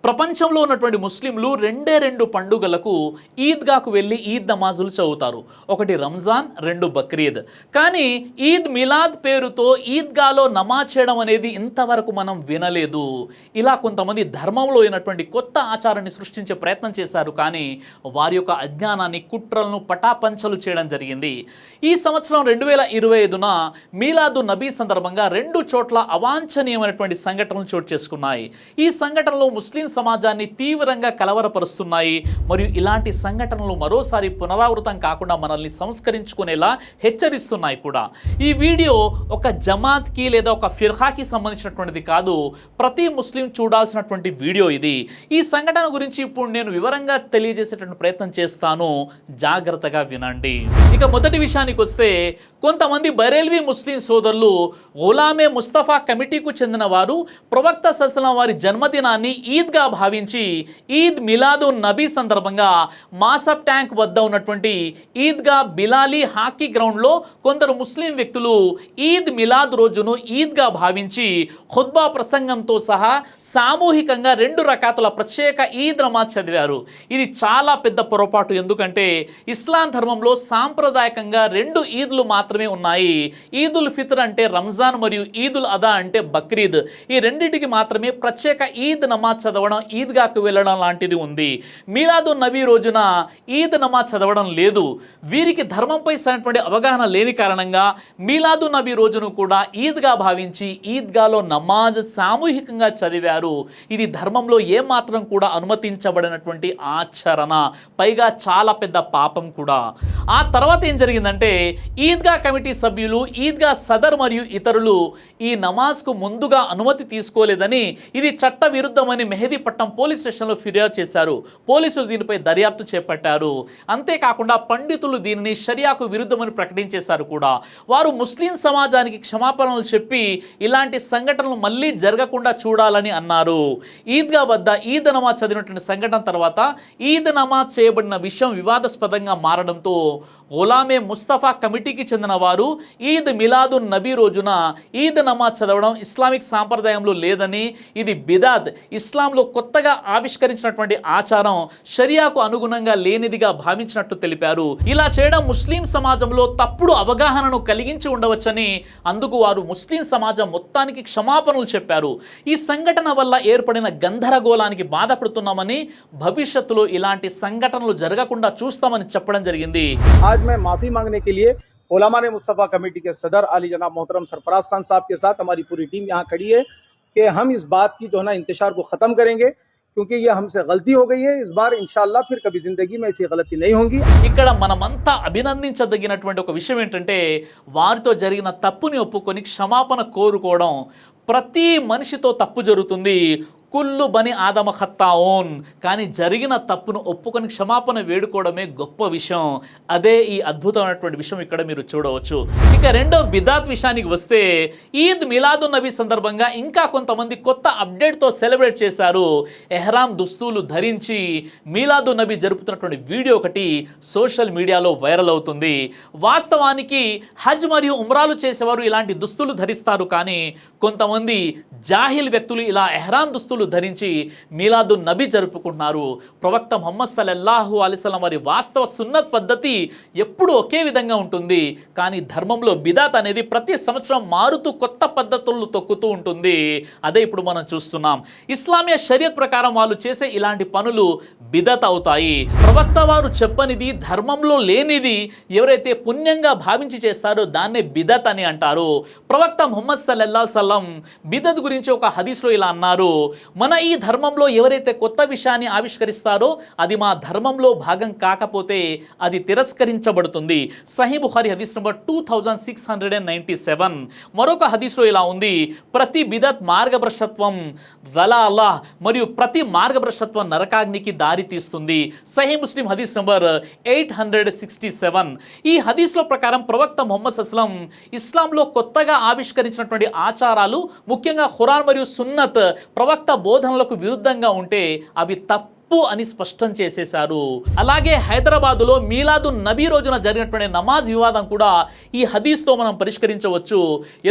ప్రపంచంలో ఉన్నటువంటి ముస్లింలు రెండే రెండు పండుగలకు ఈద్గాకు వెళ్ళి ఈద్ నమాజులు చదువుతారు. ఒకటి రంజాన్, రెండు బక్రీద్. కానీ ఈద్ మిలాద్ పేరుతో ఈద్గాలో నమాజ్ చేయడం అనేది ఇంతవరకు మనం వినలేదు. ఇలా కొంతమంది ధర్మంలో అయినటువంటి కొత్త ఆచారాన్ని సృష్టించే ప్రయత్నం చేశారు. కానీ వారి యొక్క అజ్ఞానాన్ని, కుట్రలను పటాపంచలు చేయడం జరిగింది. ఈ సంవత్సరం 2025న మీలాదు నబీ సందర్భంగా రెండు చోట్ల అవాంఛనీయమైనటువంటి సంఘటనలు చోటు చేసుకున్నాయి. ఈ సంఘటనలు ముస్లిం సమాజాన్ని తీవ్రంగా కలవరపరుస్తున్నాయి. మరియు ఇలాంటి సంఘటనలు మరోసారి పునరావృతం కాకుండా మనల్ని సంస్కరించుకునేలా హెచ్చరిస్తున్నాయి కూడా. ఈ వీడియో ఒక జమాత్కి లేదా ఒక ఫిర్హాకి సంబంధించినటువంటిది కాదు, ప్రతి ముస్లిం చూడాల్సినటువంటి వీడియో ఇది. ఈ సంఘటన గురించి ఇప్పుడు నేను వివరంగా తెలియజేసేటువంటి ప్రయత్నం చేస్తాను, జాగ్రత్తగా వినండి. ఇక మొదటి విషయానికి వస్తే, కొంతమంది బరేల్వి ముస్లిం సోదరులు గులామే ముస్తఫా కమిటీకు చెందిన వారు ప్రవక్త సల్సలం వారి జన్మదినాన్ని ఈద్గా భావించి ఈద్ మిలాదు నబీ సందర్భంగా మాసబ్ ట్యాంక్ వద్ద ఉన్నటువంటి ఈద్గా బిలాలి హాకీ గ్రౌండ్లో కొందరు ముస్లిం వ్యక్తులు ఈద్ మిలాద్ రోజును ఈద్గా భావించి ఖుత్బా ప్రసంగంతో సహా సామూహికంగా 2 రకాతుల ప్రత్యేక ఈద్ నమాజ్ చదివారు. ఇది చాలా పెద్ద పొరపాటు. ఎందుకంటే ఇస్లాం ధర్మంలో సాంప్రదాయకంగా 2 ఈద్లు మాత్రమే ఉన్నాయి. ఈదుల్ ఫిత్ర్ అంటే రంజాన్ మరియు ఈదుల్ అదా అంటే బక్రీద్. ఈ రెండింటికి మాత్రమే ప్రత్యేక ఈద్ నమాజ్ చదవడం, ఈద్గాకు వెళ్ళడం లాంటిది ఉంది. మీలాదు నబీ రోజున ఈద్ నమాజ్ చదవడం లేదు. వీరికి ధర్మంపై సరైనటువంటి అవగాహన లేని కారణంగా మీలాదు నబీ రోజును కూడా ఈద్గా భావించి ఈద్గాలో నమాజ్ సామూహికంగా చదివారు. ఇది ధర్మంలో ఏమాత్రం కూడా అనుమతించబడినటువంటి ఆచరణ, పైగా చాలా పెద్ద పాపం కూడా. ఆ తర్వాత ఏం జరిగిందంటే, ఈద్గా కమిటీ సభ్యులు, ఈద్గా సదర్ మరియు ఇతరులు ఈ నమాజ్కు ముందుగా అనుమతి తీసుకోలేదని, ఇది చట్ట విరుద్ధమని మెహదీపట్నం పోలీస్ స్టేషన్లో ఫిర్యాదు చేశారు. పోలీసులు దీనిపై దర్యాప్తు చేపట్టారు. అంతేకాకుండా పండితులు దీనిని షరియాకు విరుద్ధమని ప్రకటించేశారు కూడా. వారు ముస్లిం సమాజానికి క్షమాపణలు చెప్పి ఇలాంటి సంఘటనలు మళ్ళీ జరగకుండా చూడాలని అన్నారు. ఈద్గా వద్ద ఈద్ నమాజ్ చదివినటువంటి సంఘటన తర్వాత ఈద్ నమాజ్ చేయబడిన విషయం వివాదాస్పదంగా మారడంతో గులామే ముస్తఫా కమిటీకి చెందిన వారు ఈద్ మిలాదు నబీ రోజున ఈద్ నమాజ్ చదవడం ఇస్లామిక్ సాంప్రదాయంలో లేదని, ఇది బిదాత్, ఇస్లాంలో కొత్తగా ఆవిష్కరించినటువంటి ఆచారం, షరియాకు అనుగుణంగా లేనిదిగా భావించినట్టు తెలిపారు. ఇలా చేయడం ముస్లిం సమాజంలో తప్పుడు అవగాహనను కలిగించి ఉండవచ్చని, అందుకు వారు ముస్లిం సమాజం మొత్తానికి క్షమాపణలు చెప్పారు. ఈ సంఘటన వల్ల ఏర్పడిన గందరగోళానికి బాధపడుతున్నామని, భవిష్యత్తులో ఇలాంటి సంఘటనలు జరగకుండా చూస్తామని చెప్పడం జరిగింది. आज मैं माफी मांगने के लिए उलमा ने मुस्तफ़ा कमेटी के सदर आली जनाब मोहतरम सरफराज खान साहब के साथ हमारी पूरी टीम यहाँ खड़ी है कि हम इस बात की जो है ना इंतशार को ख़त्म करेंगे, क्योंकि ये हमसे गलती हो गई है. इस बार इंशाअल्लाह फिर कभी जिंदगी में ऐसी गलती नहीं होगी. ఇక్కడ మనమంతా అభినందించదగినటువంటి ఒక విషయం ఏంటంటే, వారితో జరిగిన తప్పుని ఒప్పుకొని క్షమాపణ కోరుకోవడం. ప్రతి మనిషితో తప్పు జరుగుతుంది, కుల్లు బని ఆదమ ఖత్తాఓన్. కానీ జరిగిన తప్పును ఒప్పుకొని క్షమాపణ వేడుకోవడమే గొప్ప విషయం. అదే ఈ అద్భుతమైనటువంటి విషయం ఇక్కడ మీరు చూడవచ్చు. ఇక రెండో బిదాత్ విషయానికి వస్తే, ఈద్ మిలాదు నబీ సందర్భంగా ఇంకా కొంతమంది కొత్త అప్డేట్తో సెలబ్రేట్ చేశారు. ఎహ్రామ్ దుస్తులు ధరించి మీలాదు నబీ జరుపుతున్నటువంటి వీడియో ఒకటి సోషల్ మీడియాలో వైరల్ అవుతుంది. వాస్తవానికి హజ్ మరియు ఉమ్రాలు చేసేవారు ఇలాంటి దుస్తులు ధరిస్తారు. కానీ కొంతమంది జాహిల్ వ్యక్తులు ఇలా ఎహ్రామ్ దుస్తులు ధరించి మీలాదు నబీ జరుపుకుంటున్నారు. ప్రవక్త ముహమ్మద్ సల్లల్లాహు అలైహి వసల్లం వారి వాస్తవ సున్నత్ పద్ధతి ఎప్పుడూ ఒకే విధంగా ఉంటుంది. కానీ ధర్మంలో బిదాత్ అనేది ప్రతి సంవత్సరం మారుతూ కొత్త పద్ధతులను తొక్కుతూ ఉంటుంది. అదే ఇప్పుడు మనం చూస్తున్నాం. ఇస్లామియా షరియత్ ప్రకారం వాళ్ళు చేసే ఇలాంటి పనులు బిదత్ అవుతాయి. ప్రవక్త వారు చెప్పనిది, ధర్మంలో లేనిది ఎవరైతే పుణ్యంగా భావించి చేస్తారో దాన్నే బిదత్ అని అంటారు. ప్రవక్త ముహమ్మద్ సల్లల్లాహు అలైహి వసల్లం బిదత్ గురించి ఒక హదీస్లో ఇలా అన్నారు, మన ఈ ధర్మంలో ఎవరైతే కొత్త విషయాన్ని ఆవిష్కరిస్తారో అది మా ధర్మంలో భాగం కాకపోతే అది తిరస్కరించబడుతుంది. సహీ బుఖారీ హదీస్ నంబర్ 2697. మరొక హదీస్లో ఇలా ఉంది, ప్రతి బిదత్ మార్గభ్రష్టత్వం దలాలా, మరియు ప్రతి మార్గభ్రష్టత్వం నరకాగ్నికి దారి తీస్తుంది. సహీ ముస్లిం హదీస్ నంబర్ 867. ఈ హదీస్లో ప్రకారం ప్రవక్త ముహమ్మద్ సల్లం ఇస్లాంలో కొత్తగా ఆవిష్కరించినటువంటి ఆచారాలు, ముఖ్యంగా ఖురాన్ మరియు సున్నత్ ప్రవక్త బోధనలకు విరుద్ధంగా ఉంటే అవి తప్పు తప్పు అని స్పష్టం చేసేశారు. అలాగే హైదరాబాదులో మీలాదు నబీ రోజున జరిగినటువంటి నమాజ్ వివాదం కూడా ఈ హదీస్తో మనం పరిష్కరించవచ్చు.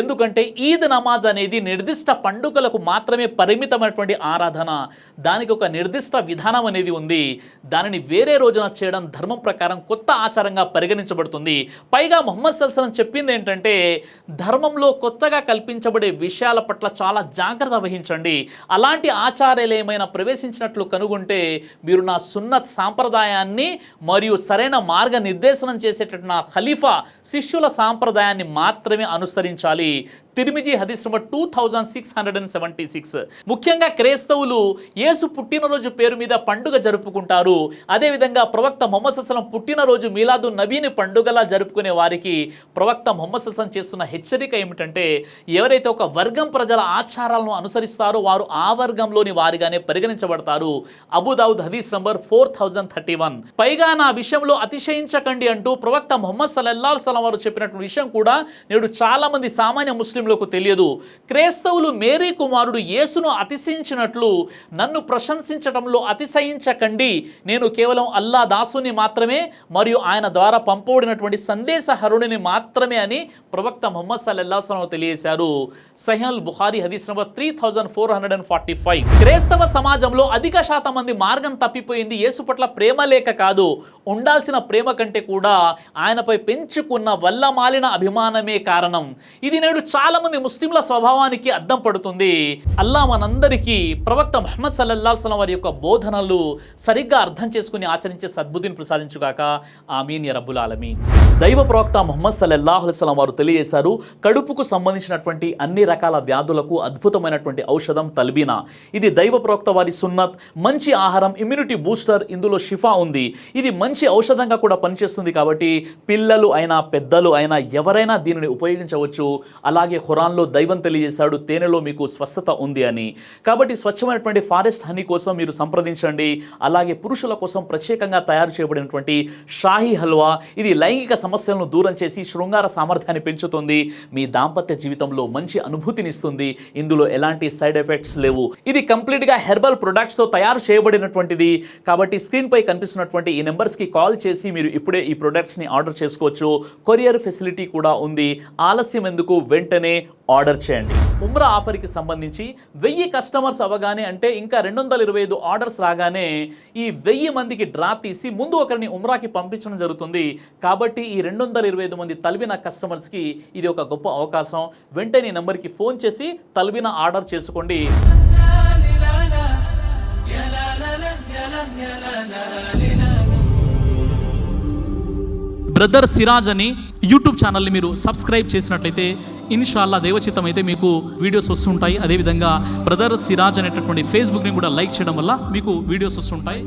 ఎందుకంటే ఈద్ నమాజ్ అనేది నిర్దిష్ట పండుగలకు మాత్రమే పరిమితమైనటువంటి ఆరాధన. దానికి ఒక నిర్దిష్ట విధానం అనేది ఉంది. దానిని వేరే రోజున చేయడం ధర్మం ప్రకారం కొత్త ఆచారంగా పరిగణించబడుతుంది. పైగా ముహమ్మద్ సల్లల్లాహు అలైహి వసల్లం చెప్పింది ఏంటంటే, ధర్మంలో కొత్తగా కల్పించబడే విషయాల పట్ల చాలా జాగ్రత్త వహించండి. అలాంటి ఆచారాలు ఏమైనా ప్రవేశించినట్లు కనుగొంటే మీరు నా సున్నత్ సాంప్రదాయాన్ని మరియు సరైన మార్గ నిర్దేశనం చేసేటట్టు నా ఖలీఫా శిష్యుల సాంప్రదాయాన్ని మాత్రమే అనుసరించాలి. తిర్మిజీ హదీస్ నంబర్ 2676. ముఖ్యంగా క్రైస్తవులు యేసు పుట్టినరోజు పేరు మీద పండుగ జరుపుకుంటారు. అదేవిధంగా ప్రవక్త ముహమ్మద్ సల్లల్లాహు అలైహి వసల్లం పుట్టినరోజు మీలాదు నబీని పండుగలా జరుపుకునే వారికి ప్రవక్త ముహమ్మద్ సల్లల్లాహు అలైహి వసల్లం చేస్తున్న హెచ్చరిక ఏమిటంటే, ఎవరైతే ఒక వర్గం ప్రజల ఆచారాలను అనుసరిస్తారో వారు ఆ వర్గంలోని వారిగానే పరిగణించబడతారు. అబూదావుద్ హదీస్ నంబర్ 4031. పైగా నా విషయంలో అతిశయించకండి అంటూ ప్రవక్త ముహమ్మద్ సల్లల్లాహు అలైహి వసల్లం వారు చెప్పినటువంటి విషయం కూడా నేడు చాలా మంది సామాన్య ముస్లింలకు తెలియదు. క్రైస్తవులు మేరీ కుమారుడు యేసును అతిశయించినట్లు నన్ను ప్రశంసించడంలో అతిశయించకండి, నేను కేవలం అల్లా దాసుని మాత్రమే మరియు ఆయన ద్వారా పంపబడినటువంటి సందేశహరుడిని మాత్రమే అని ప్రవక్త ముహమ్మద్ సల్లల్లాహు అలైహి వసల్లం తెలియజేశారు. సహీహుల్ బుఖారీ హదీస్ నంబర్ 3445. క్రైస్తవ సమాజంలో అధిక శాతం మంది మార్గం తప్పిపోయింది యేసు పట్ల ప్రేమ లేక కాదు, ఉండాల్సిన ప్రేమ కంటే కూడా ఆయనపై పెంచుకున్న వల్లమాలిన అభిమానమే కారణం. ఇది నేడు చాలా మంది ముస్లింల స్వభావానికి అద్దం పడుతుంది. అల్లా మనందరికీ ప్రవక్త ముహమ్మద్ సల్లల్లాహు అలైహి వసల్లం వారి యొక్క బోధనలు సరిగ్గా అర్థం చేసుకుని ఆచరించే సద్బుద్ధిని ప్రసాదించుగాక. ఆమీన్ యా రబ్బుల్ ఆలమీన్. దైవ ప్రవక్త ముహమ్మద్ సల్లల్లాహు అలైహి వసల్లం వారు తెలియజేశారు, కడుపుకు సంబంధించినటువంటి అన్ని రకాల వ్యాధులకు అద్భుతమైనటువంటి ఔషధం తల్బీనా. ఇది దైవ ప్రవక్త వారి సున్నత్, మంచి ఆహారం, ఇమ్యూనిటీ బూస్టర్, ఇందులో షిఫా ఉంది. ఇది మంచి ఔషధంగా కూడా పనిచేస్తుంది. కాబట్టి పిల్లలు అయినా పెద్దలు అయినా ఎవరైనా దీనిని ఉపయోగించవచ్చు. అలాగే ఖురాన్లో దైవం తెలియజేశాడు, తేనెలో మీకు స్వస్థత ఉంది అని. కాబట్టి స్వచ్ఛమైనటువంటి ఫారెస్ట్ హనీ కోసం మీరు సంప్రదించండి. అలాగే పురుషుల కోసం ప్రత్యేకంగా తయారు చేయబడినటువంటి షాహీ హల్వా, ఇది లైంగిక సమస్యలను దూరం చేసి శృంగార సామర్థ్యాన్ని పెంచుతుంది. మీ దాంపత్య జీవితంలో మంచి అనుభూతినిస్తుంది. ఇందులో ఎలాంటి సైడ్ ఎఫెక్ట్స్ లేవు. ఇది కంప్లీట్గా హెర్బల్ ప్రొడక్ట్స్తో తయారు చేయబడినటువంటిది. కాబట్టి స్క్రీన్పై కనిపిస్తున్నటువంటి ఈ నెంబర్స్కి కాల్ చేసి మీరు ఇప్పుడే ఈ ప్రొడక్ట్స్ని ఆర్డర్ చేసుకోవచ్చు. కొరియర్ ఫెసిలిటీ కూడా ఉంది. ఆలస్యం ఎందుకు, వెంటనే ఆర్డర్ చేయండి. ఉమ్రా ఆఫర్కి సంబంధించి 1000 కస్టమర్స్ అవ్వగానే, అంటే ఇంకా 225 ఆర్డర్స్ రాగానే ఈ 1000 మందికి డ్రా తీసి ముందు ఒకరిని ఉమ్రాకి పంపించడం జరుగుతుంది. కాబట్టి ఈ 225 మంది తల్బీనా కస్టమర్స్కి ఇది ఒక గొప్ప అవకాశం. వెంటనే ఈ నెంబర్కి ఫోన్ చేసి తల్బీనా ఆర్డర్ చేసుకోండి. బ్రదర్ సిరాజ్ అని యూట్యూబ్ ఛానల్ని మీరు సబ్స్క్రైబ్ చేసినట్లయితే ఇన్షాల్లా దేవచిత్తం అయితే మీకు వీడియోస్ వస్తుంటాయి. అదేవిధంగా బ్రదర్ సిరాజ్ అనేటటువంటి ఫేస్బుక్ని కూడా లైక్ చేయడం వల్ల మీకు వీడియోస్ వస్తుంటాయి.